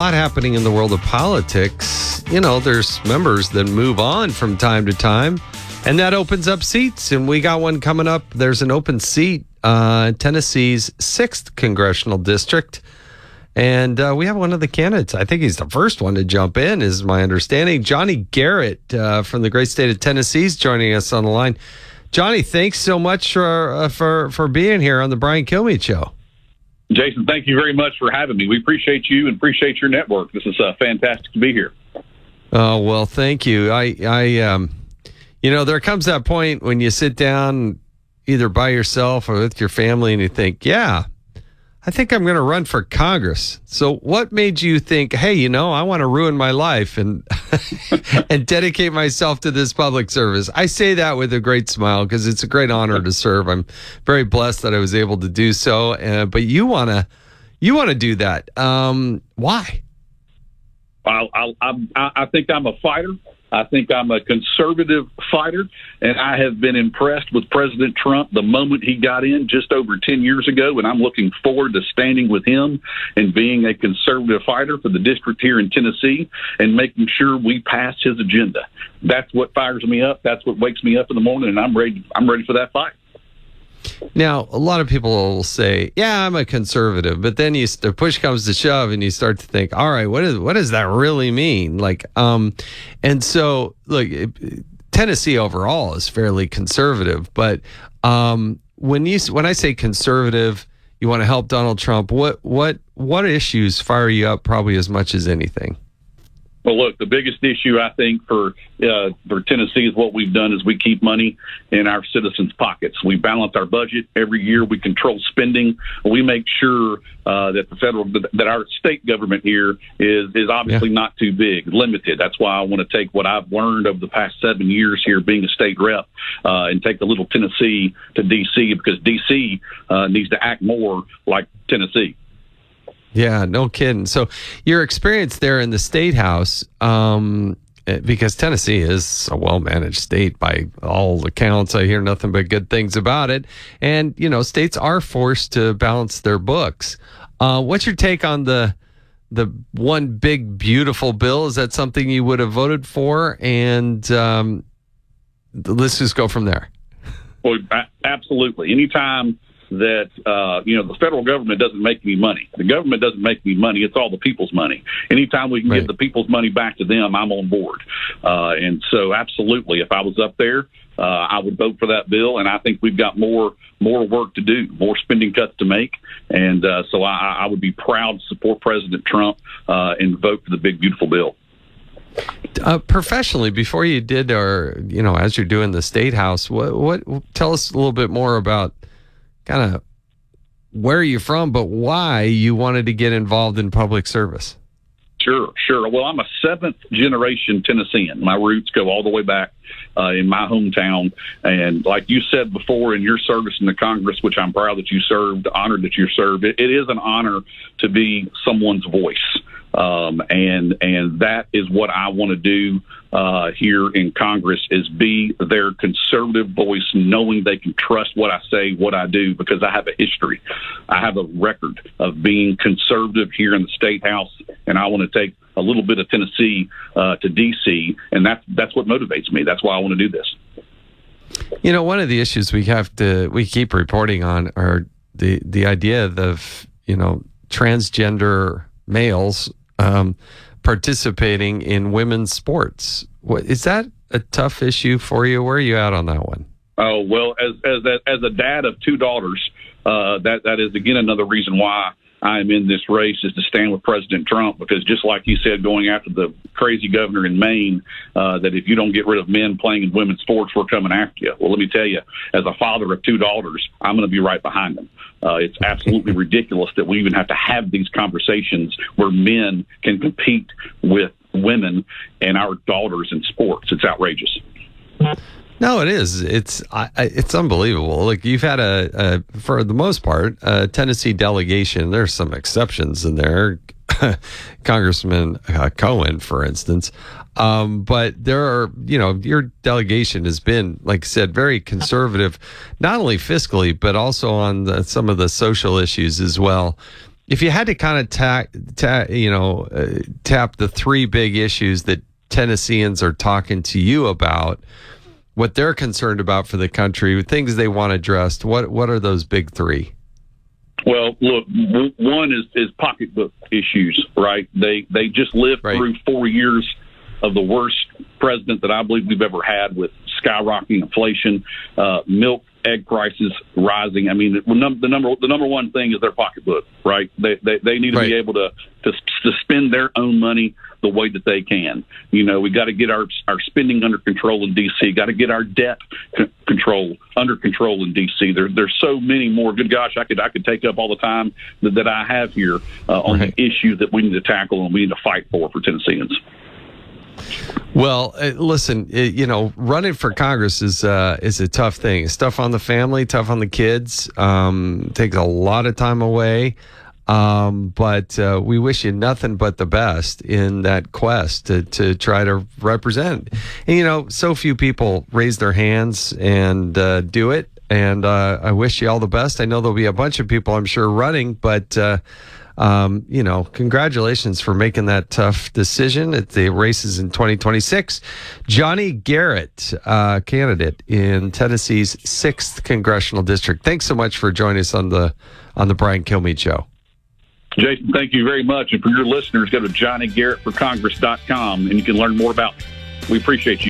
A lot happening in the world of politics. You know, there's members that move on from time to time, and that opens up seats. And we got one coming up. There's an open seat in Tennessee's 6th congressional district. And we have one of the candidates. I think he's the first one to jump in, is my understanding. Johnny Garrett from the great state of Tennessee is joining us on the line. Johnny, thanks so much for being here on the Brian Kilmeade Show. Jason, thank you very much for having me. We appreciate you and appreciate your network. This is fantastic to be here. Oh, well, thank you. You know, there comes that point when you sit down either by yourself or with your family and you think, yeah, I think I'm going to run for Congress. So what made you think, hey, you know, I want to ruin my life and and dedicate myself to this public service? I say that with a great smile because it's a great honor to serve. I'm very blessed that I was able to do so. But you want to do that. Why? I think I'm a fighter. I think I'm a conservative fighter, and I have been impressed with President Trump the moment he got in just over 10 years ago, and I'm looking forward to standing with him and being a conservative fighter for the district here in Tennessee and making sure we pass his agenda. That's what fires me up. That's what wakes me up in the morning, and I'm ready for that fight. Now, a lot of people will say, yeah, I'm a conservative, but then the push comes to shove and you start to think, all right, what does that really mean? Like, and so look, Tennessee overall is fairly conservative, but when I say conservative, you want to help Donald Trump, what issues fire you up probably as much as anything? Well, look, the biggest issue, I think, for Tennessee is what we've done is we keep money in our citizens' pockets. We balance our budget every year. We control spending. We make sure that our state government here is obviously not too big, limited. That's why I want to take what I've learned over the past 7 years here being a state rep and take a little Tennessee to D.C. because D.C. needs to act more like Tennessee. Yeah, no kidding. So your experience there in the state house, because Tennessee is a well-managed state by all accounts. I hear nothing but good things about it. And, you know, states are forced to balance their books. What's your take on the one big, beautiful bill? Is that something you would have voted for? And let's just go from there. Well, absolutely. Anytime that, the federal government doesn't make any money. The government doesn't make any money. It's all the people's money. Anytime we can give the people's money back to them, I'm on board. And so absolutely, if I was up there, I would vote for that bill. And I think we've got more work to do, more spending cuts to make. And so I would be proud to support President Trump and vote for the big, beautiful bill. Professionally, before you did, or, you know, as you're doing the state house, what tell us a little bit more about kind of where you're from, but why you wanted to get involved in public service. Sure. Well, I'm a 7th generation Tennessean. My roots go all the way back in my hometown. And like you said before, in your service in the Congress, which I'm proud that you served, honored that you served, it is an honor to be someone's voice. And that is what I want to do here in Congress, is be their conservative voice, knowing they can trust what I say, what I do, because I have a history. I have a record of being conservative here in the State House, and I want to take a little bit of Tennessee to D.C., and that's what motivates me. That's why I want to do this. You know, one of the issues we keep reporting on are the idea of, you know, transgender males participating in women's sports. Is that a tough issue for you? Where are you at on that one? Oh, well, as a dad of 2 daughters, that is, again, another reason why I am in this race, is to stand with President Trump, because just like he said, going after the crazy governor in Maine, that if you don't get rid of men playing in women's sports, we're coming after you. Well, let me tell you, as a father of 2 daughters, I'm going to be right behind them. It's absolutely ridiculous that we even have to have these conversations where men can compete with women and our daughters in sports. It's outrageous. No, it is. It's unbelievable. Like, you've had for the most part, a Tennessee delegation. There's some exceptions in there. Congressman Cohen, for instance. But there are, your delegation has been, like I said, very conservative, not only fiscally, but also on some of the social issues as well. if you had to kind of tap the three big issues that Tennesseans are talking to you about, what they're concerned about for the country, things they want addressed, what are those big three? Well, look, one is pocketbook issues, right? They just lived through 4 years of the worst president that I believe we've ever had, with skyrocketing inflation, milk, egg prices rising. I mean, the number one thing is their pocketbook, right? They need to be able to spend their own money the way that they can. You know, we got to get our spending under control in D.C. Got to get our debt under control in D.C. There's so many more. Good gosh, I could take up all the time that I have here on the issue that we need to tackle and we need to fight for Tennesseans. Well, listen, running for Congress is a tough thing. It's tough on the family, tough on the kids. Takes a lot of time away. But we wish you nothing but the best in that quest to try to represent. And, so few people raise their hands and do it. And I wish you all the best. I know there'll be a bunch of people, I'm sure, running, but congratulations for making that tough decision at the races in 2026. Johnny Garrett, candidate in Tennessee's 6th Congressional District. Thanks so much for joining us on the Brian Kilmeade Show. Jason, thank you very much. And for your listeners, go to JohnnyGarrettForCongress.com and you can learn more about it. We appreciate you.